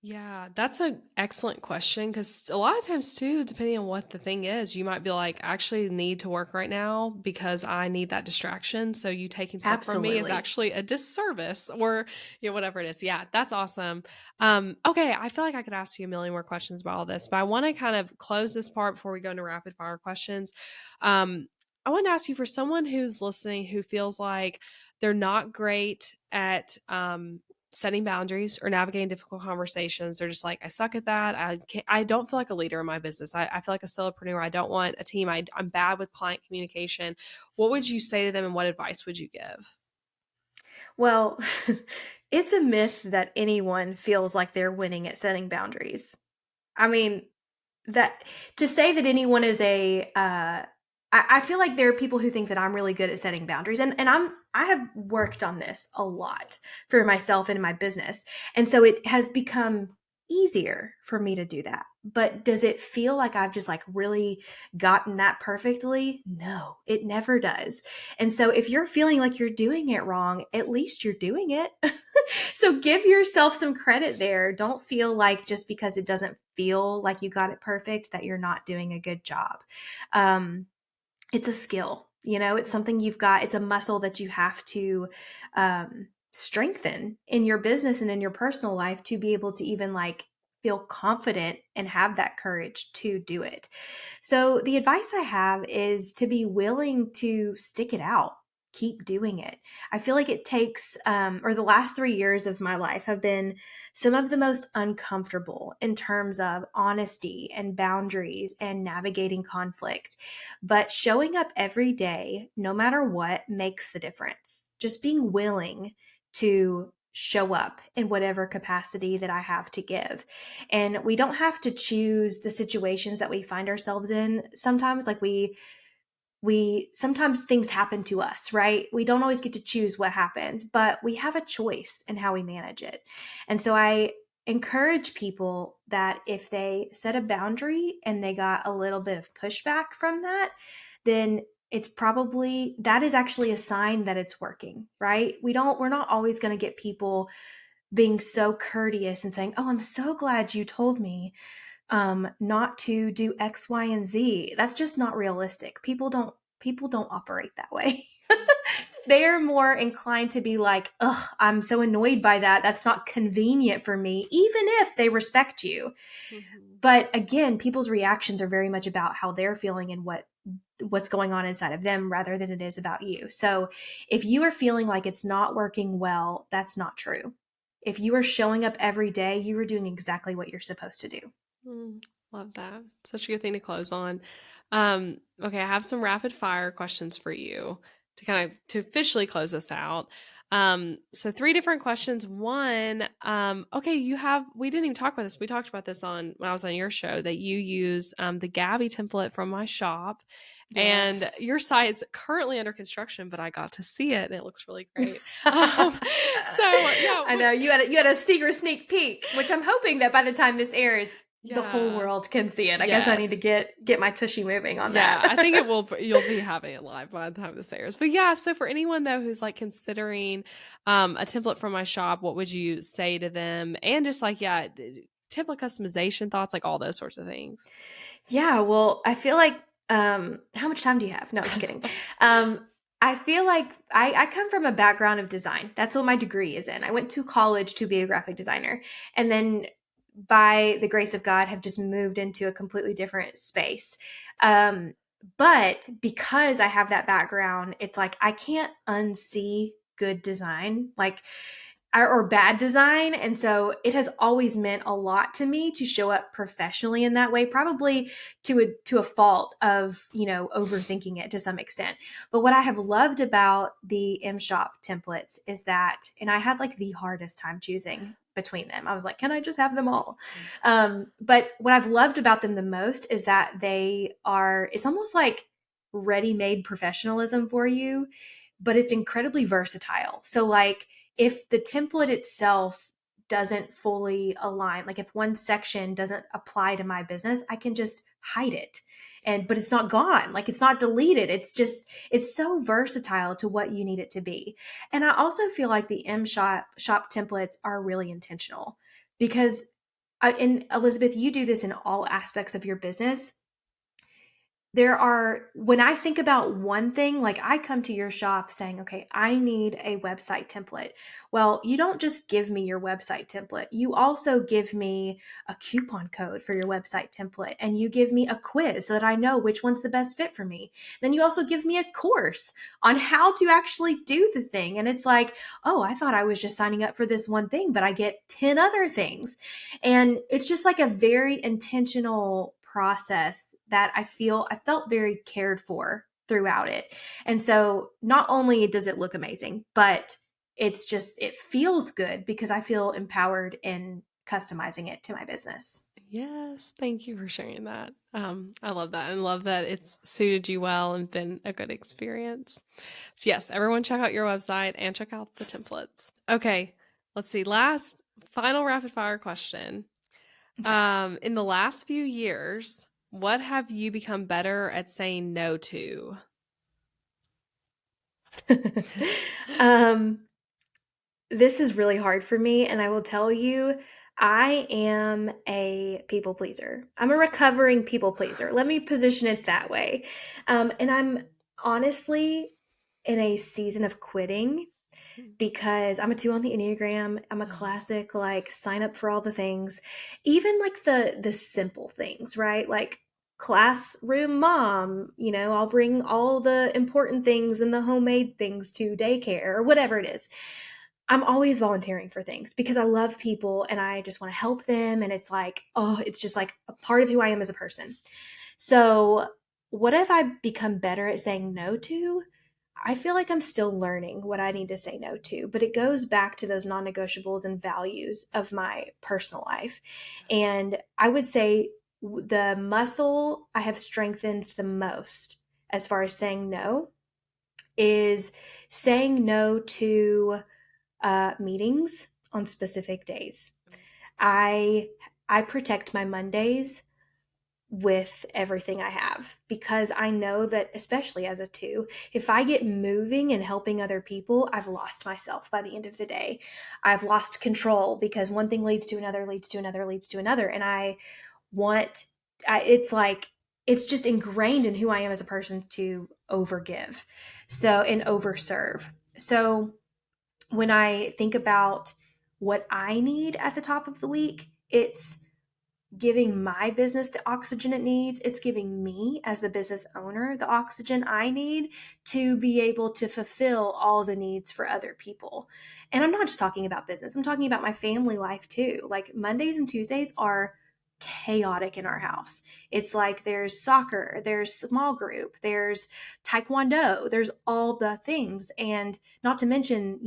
Speaker 1: Yeah, that's an excellent question because a lot of times too, depending on what the thing is, you might be like, I actually need to work right now because I need that distraction. So you taking stuff from me is
Speaker 2: Absolutely.
Speaker 1: actually a disservice or whatever it is. Yeah, that's awesome. Okay, I feel like I could ask you a million more questions about all this, but I want to kind of close this part before we go into rapid fire questions. Um, I want to ask you for someone who's listening who feels like they're not great at setting boundaries or navigating difficult conversations. They're just like, I suck at that. I don't feel like a leader in my business. I feel like a solopreneur. I don't want a team. I'm bad with client communication. What would you say to them and what advice would you give?
Speaker 2: Well, it's a myth that anyone feels like they're winning at setting boundaries. I mean, that to say that anyone is I feel like there are people who think that I'm really good at setting boundaries, and I have worked on this a lot for myself and my business, and so it has become easier for me to do that. But does it feel like I've just like really gotten that perfectly? No, it never does. And so if you're feeling like you're doing it wrong, at least you're doing it. So give yourself some credit there. Don't feel like just because it doesn't feel like you got it perfect that you're not doing a good job. Um, it's a skill, it's something you've got, it's a muscle that you have to strengthen in your business and in your personal life to be able to even like feel confident and have that courage to do it. So the advice I have is to be willing to stick it out. Keep doing it. I feel like it takes, or the last 3 years of my life have been some of the most uncomfortable in terms of honesty and boundaries and navigating conflict. But showing up every day, no matter what, makes the difference. Just being willing to show up in whatever capacity that I have to give. And we don't have to choose the situations that we find ourselves in. Sometimes like we sometimes things happen to us, right? We don't always get to choose what happens, but we have a choice in how we manage it. And so I encourage people that if they set a boundary and they got a little bit of pushback from that, then it's probably that is actually a sign that it's working, right? We're not always going to get people being so courteous and saying, "Oh, I'm so glad you told me not to do X, Y, and Z." That's just not realistic. People don't operate that way. They are more inclined to be like, "Ugh, I'm so annoyed by that. That's not convenient for me," even if they respect you.
Speaker 1: Mhm.
Speaker 2: But again, people's reactions are very much about how they're feeling and what's going on inside of them rather than it is about you. So if you are feeling like it's not working well, that's not true. If you are showing up every day, you are doing exactly what you're supposed to do.
Speaker 1: Love that. Such a good thing to close on. Okay, I have some rapid fire questions for you to kind of to officially close us out. So three different questions. One, okay, we didn't even talk about this. We talked about this on when I was on your show that you use the Gabby template from my shop. And
Speaker 2: Yes.
Speaker 1: your site's currently under construction, but I got to see it and it looks really great. Um, so yeah,
Speaker 2: I know you had a secret sneak peek, which I'm hoping that by the time this airs, the whole
Speaker 1: yeah,
Speaker 2: world can see it. I guess I need to
Speaker 1: yes.
Speaker 2: get my tushy moving on
Speaker 1: Yeah, I think
Speaker 2: that.
Speaker 1: it will you'll be having it live by the time this airs. But yeah, so for anyone though who's like considering a template from my shop, what would you say to them? And just like, yeah, template customization thoughts, like all those sorts of things.
Speaker 2: Yeah, well, I feel like how much time do you have? No, I'm just kidding. Um I feel like I come from a background of design. That's what my degree is in. I went to college to be a graphic designer and then by the grace of God have just moved into a completely different space. Um but because I have that background, it's like I can't unsee good design. Like or bad design. And so it has always meant a lot to me to show up professionally in that way, probably to a fault of, overthinking it to some extent. But what I have loved about the M Shop templates is that, and I had like the hardest time choosing between them. I was like, can I just have them all? But what I've loved about them the most is that it's almost like ready-made professionalism for you, but it's incredibly versatile. So like, if the template itself doesn't fully align, like if one section doesn't apply to my business, I can just hide it. But it's not gone, like it's not deleted. It's so versatile to what you need it to be. And I also feel like the M shop templates are really intentional because and Elizabeth, you do this in all aspects of your business. When I think about one thing, like I come to your shop saying, okay, I need a website template. Well, you don't just give me your website template. You also give me a coupon code for your website template, and you give me a quiz so that I know which one's the best fit for me. Then you also give me a course on how to actually do the thing. And it's like, oh, I thought I was just signing up for this one thing, but I get 10 other things. And it's just like a very intentional process that I felt very cared for throughout it. And so not only does it look amazing, but it feels good because I feel empowered in customizing it to my business.
Speaker 1: Yes, thank you for sharing that. I love that and love that it's suited you well and been a good experience. So yes, everyone check out your website and check out the templates. Okay, let's see. Last final rapid fire question.
Speaker 2: Okay.
Speaker 1: In the last few years, what have you become better at saying no to?
Speaker 2: um, this is really hard for me, and I will tell you, I am a people pleaser. I'm a recovering people pleaser. Let me position it that way. And I'm honestly in a season of quitting because I'm a 2 on the Enneagram. I'm a
Speaker 1: Oh,
Speaker 2: classic, like, sign up for all the things, even like the simple things, right? Like classroom mom, I'll bring all the important things and the homemade things to daycare or whatever it is. I'm always volunteering for things because I love people and I just want to help them. And it's like, oh, it's just like a part of who I am as a person. So, what have I become better at saying no to? I feel like I'm still learning what I need to say no to, but it goes back to those non negotiables and values of my personal life. And I would say the muscle I have strengthened the most as far as saying no is saying no to meetings on specific days. I I protect my Mondays with everything I have because I know that, especially as a two, if I get moving and helping other people, I've lost myself by the end of the day. I've lost control because one thing leads to another, leads to another, leads to another. And want, it's like, it's just ingrained in who I am as a person to overgive. And overserve. So when I think about what I need at the top of the week, it's giving my business the oxygen it needs. It's giving me, as the business owner, the oxygen I need to be able to fulfill all the needs for other people. And I'm not just talking about business, I'm talking about my family life too. Like Mondays and Tuesdays are chaotic in our house. It's like there's soccer, there's small group, there's taekwondo, there's all the things. And not to mention,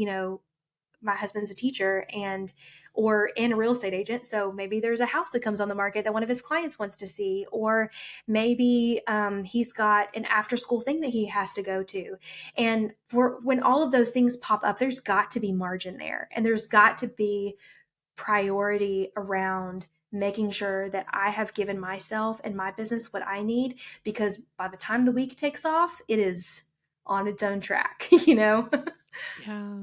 Speaker 2: my husband's a teacher and a real estate agent, so maybe there's a house that comes on the market that one of his clients wants to see, or maybe he's got an after school thing that he has to go to. And for when all of those things pop up, there's got to be margin there, and there's got to be priority around making sure that I have given myself and my business what I need, because by the time the week takes off, it is on its own track, you know?
Speaker 1: yeah.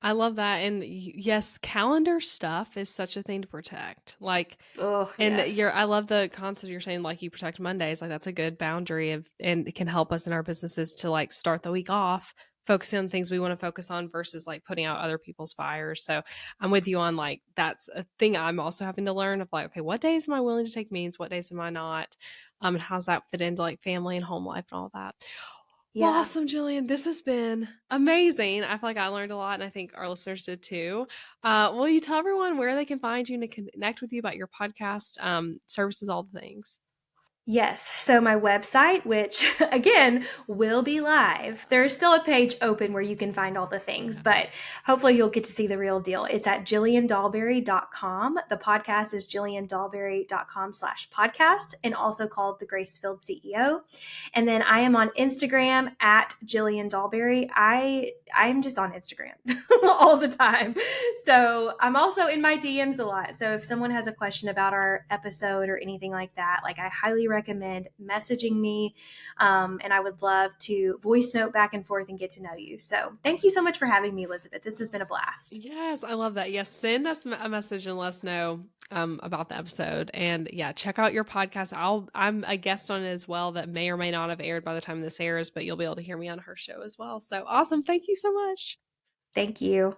Speaker 1: I love that. And yes, calendar stuff is such a thing to protect. Like,
Speaker 2: Oh,
Speaker 1: and
Speaker 2: yes.
Speaker 1: I love the concept you're saying, like you protect Mondays. Like that's a good boundary and it can help us in our businesses to like start the week off focusing on things we want to focus on versus like putting out other people's fires. So I'm with you on like, that's a thing I'm also having to learn of like, okay, what days am I willing to take meetings? What days am I not? And how does that fit into like family and home life and all that? Well,
Speaker 2: Yeah.
Speaker 1: awesome, Jillian. This has been amazing. I feel like I learned a lot, and I think our listeners did too. Will you tell everyone where they can find you and connect with you about your podcast, services, all the things?
Speaker 2: Yes. So my website, which again will be live, there's still a page open where you can find all the things,
Speaker 1: Yeah.
Speaker 2: but hopefully you'll get to see the real deal. It's at jilliandalberry.com. The podcast is jilliandalberry.com/podcast and also called The Grace-Filled CEO. And then I am on Instagram at Jillian Dalberry. I'm just on Instagram all the time. So I'm also in my DMs a lot. So if someone has a question about our episode or anything like that, like I highly recommend messaging me. And I would love to voice note back and forth and get to know you. So thank you so much for having me, Elizabeth. This has been a blast.
Speaker 1: Yes, I love that. Yes, send us a message and let us know about the episode. And yeah, check out your podcast. I'm a guest on it as well that may or may not have aired by the time this airs, but you'll be able to hear me on her show as well. So awesome. Thank you so much.
Speaker 2: Thank you.